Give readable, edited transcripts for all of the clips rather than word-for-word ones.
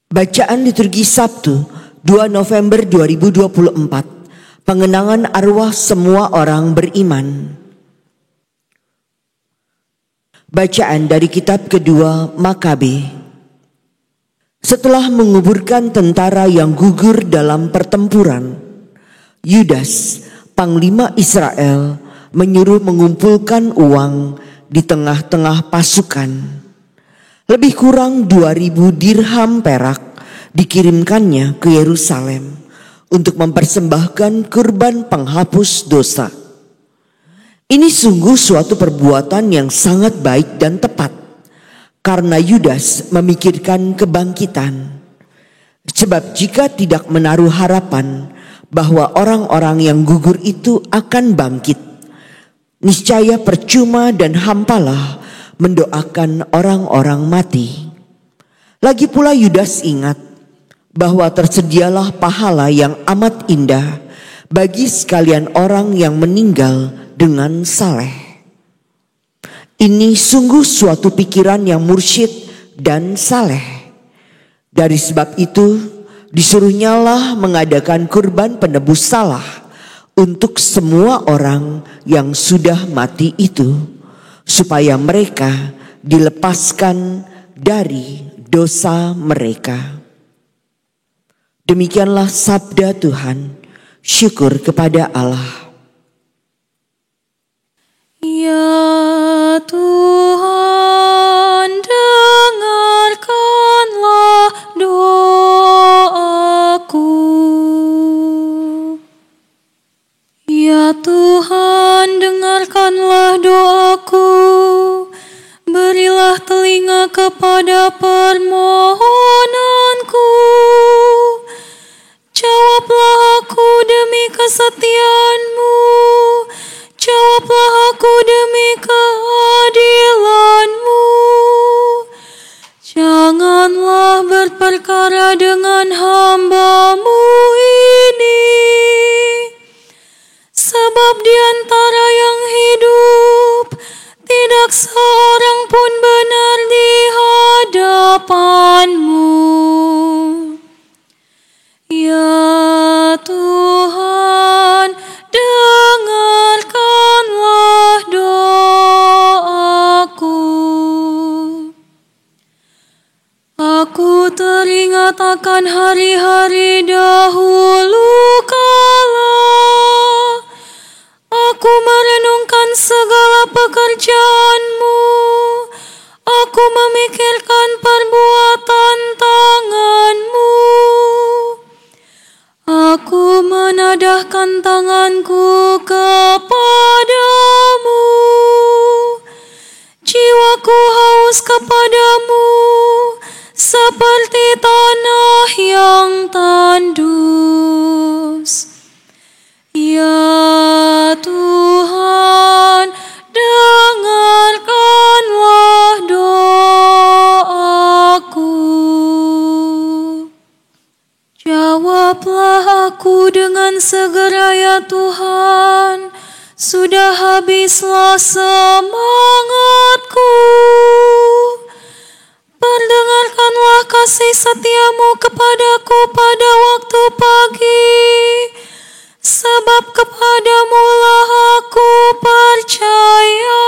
Bacaan liturgi Sabtu 2 November 2024. Pengenangan arwah semua orang beriman. Bacaan dari kitab kedua Makabe. Setelah menguburkan tentara yang gugur dalam pertempuran, Yudas, panglima Israel, menyuruh mengumpulkan uang di tengah-tengah pasukan. Lebih kurang 2.000 dirham perak dikirimkannya ke Yerusalem untuk mempersembahkan kurban penghapus dosa. Ini sungguh suatu perbuatan yang sangat baik dan tepat, karena Yudas memikirkan kebangkitan. Sebab jika tidak menaruh harapan bahwa orang-orang yang gugur itu akan bangkit, niscaya percuma dan hampalah mendoakan orang-orang mati. Lagi pula Yudas ingat bahwa tersedialah pahala yang amat indah bagi sekalian orang yang meninggal dengan saleh. Ini sungguh suatu pikiran yang mursyid dan saleh. Dari sebab itu disuruhnyalah mengadakan kurban penebus salah untuk semua orang yang sudah mati itu, supaya mereka dilepaskan dari dosa mereka. Demikianlah sabda Tuhan. Syukur kepada Allah. Ya Tuhan, dengarkanlah doaku. Ya Tuhan, dengarkanlah doaku. Berilah telinga kepada permohonanku. Jawablah aku demi kesetiaan-Mu. Jawablah aku demi keadilan-Mu. Janganlah berperkara dengan hamba-Mu ini. Sebab di antara yang hidup tidak seorang pun benar di hadapan-Mu. Ya Tuhan, dengarkanlah doaku. Aku teringat akan hari-hari dahulu kala. Aku merenungkan segala pekerjaan-Mu. Aku memikirkan perbuatan tangan-Mu. Aku menadahkan tanganku kepadamu. Jiwaku haus kepadamu seperti tanah yang tandus. Ya Tuhan, dengarkanlah doaku. Jawablah aku dengan segera ya Tuhan, sudah habislah semangatku. Perdengarkanlah kasih setia-Mu kepadaku pada waktu pagi, sebab kepadamu lah aku percaya.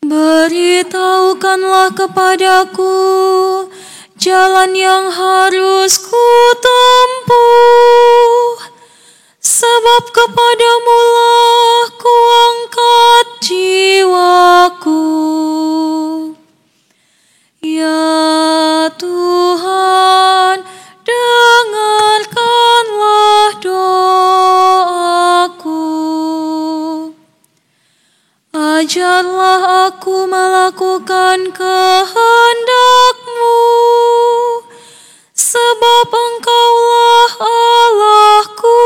Beritahukanlah kepadaku jalan yang harus ku tempuh, sebab kepadamu lah ku angkat jiwaku. Ya Tuhan, dengarkanlah doaku. Ajarlah aku melakukan kehendak-Mu, sebab Engkaulah Allahku.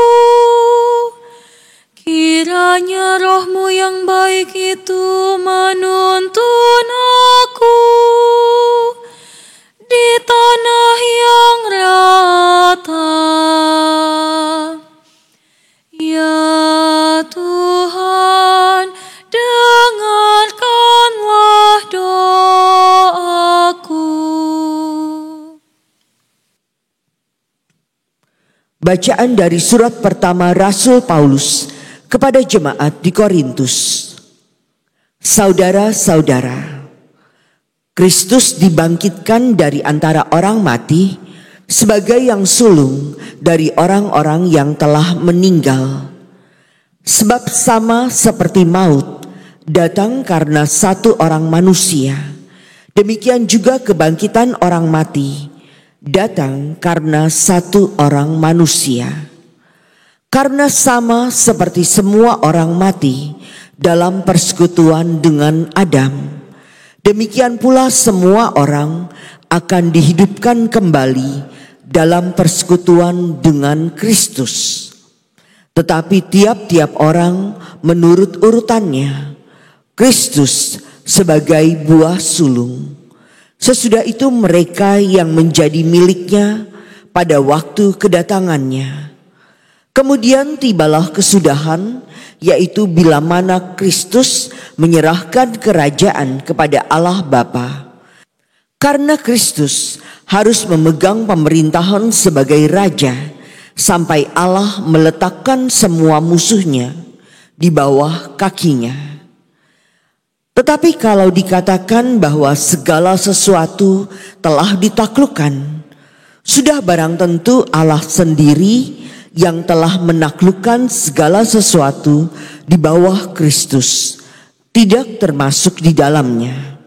Kiranya roh-Mu yang baik itu menuntun aku di tanah yang rata. Ya Tuhan, dengarkanlah doaku. Bacaan dari surat pertama Rasul Paulus kepada jemaat di Korintus. Saudara-saudara, Kristus dibangkitkan dari antara orang mati sebagai yang sulung dari orang-orang yang telah meninggal. Sebab sama seperti maut datang karena satu orang manusia, demikian juga kebangkitan orang mati datang karena satu orang manusia. Karena sama seperti semua orang mati dalam persekutuan dengan Adam, demikian pula semua orang akan dihidupkan kembali dalam persekutuan dengan Kristus. Tetapi tiap-tiap orang menurut urutannya, Kristus sebagai buah sulung, sesudah itu mereka yang menjadi miliknya pada waktu kedatangannya. Kemudian tibalah kesudahan, yaitu bila mana Kristus menyerahkan kerajaan kepada Allah Bapa. Karena Kristus harus memegang pemerintahan sebagai Raja sampai Allah meletakkan semua musuhnya di bawah kakinya. Tetapi kalau dikatakan bahwa segala sesuatu telah ditaklukkan, sudah barang tentu Allah sendiri yang telah menaklukkan segala sesuatu di bawah Kristus, tidak termasuk di dalamnya.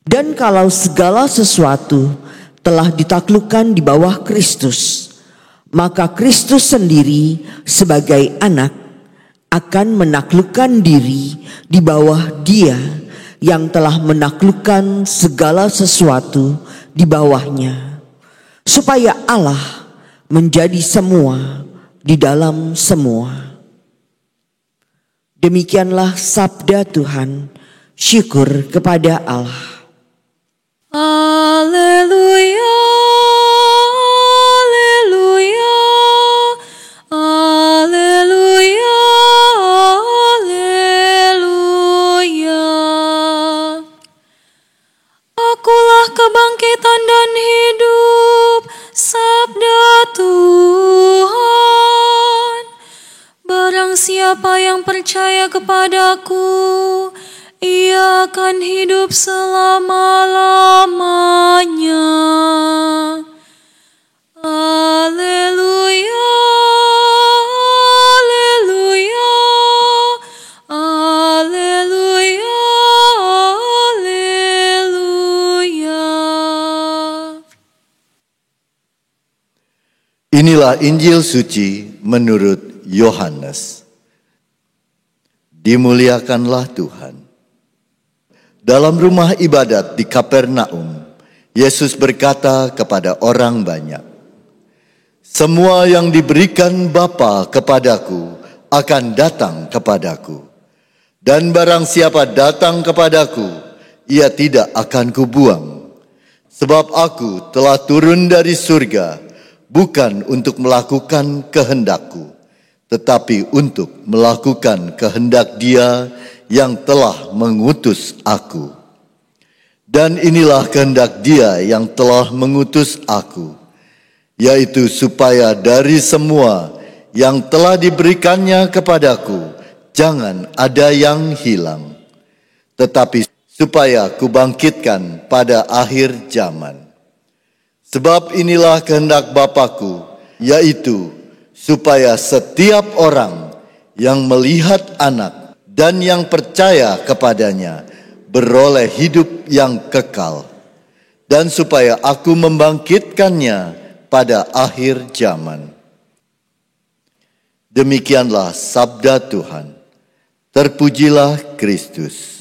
Dan kalau segala sesuatu telah ditaklukkan di bawah Kristus, maka Kristus sendiri sebagai anak akan menaklukkan diri di bawah Dia yang telah menaklukkan segala sesuatu di bawahnya, supaya Allah menjadi semua di dalam semua. Demikianlah sabda Tuhan. Syukur kepada Allah. Haleluya, haleluya, haleluya, haleluya. Akulah kebangkitan dan hidup, sabda Tuhan. Barang siapa yang percaya kepadaku, ia akan hidup selama-lamanya. Haleluya, haleluya, haleluya, haleluya. Inilah Injil suci menurut Yohanes. Dimuliakanlah Tuhan. Dalam rumah ibadat di Kapernaum, Yesus berkata kepada orang banyak, "Semua yang diberikan Bapa kepadaku akan datang kepadaku. Dan barang siapa datang kepadaku, ia tidak akan kubuang. Sebab aku telah turun dari surga, bukan untuk melakukan kehendakku, tetapi untuk melakukan kehendak Dia yang telah mengutus aku. Dan inilah kehendak Dia yang telah mengutus aku, yaitu supaya dari semua yang telah diberikannya kepadaku, jangan ada yang hilang, tetapi supaya kubangkitkan pada akhir zaman. Sebab inilah kehendak Bapa-Ku, yaitu supaya setiap orang yang melihat Anak dan yang percaya kepadanya beroleh hidup yang kekal, dan supaya aku membangkitkannya pada akhir zaman." Demikianlah sabda Tuhan. Terpujilah Kristus.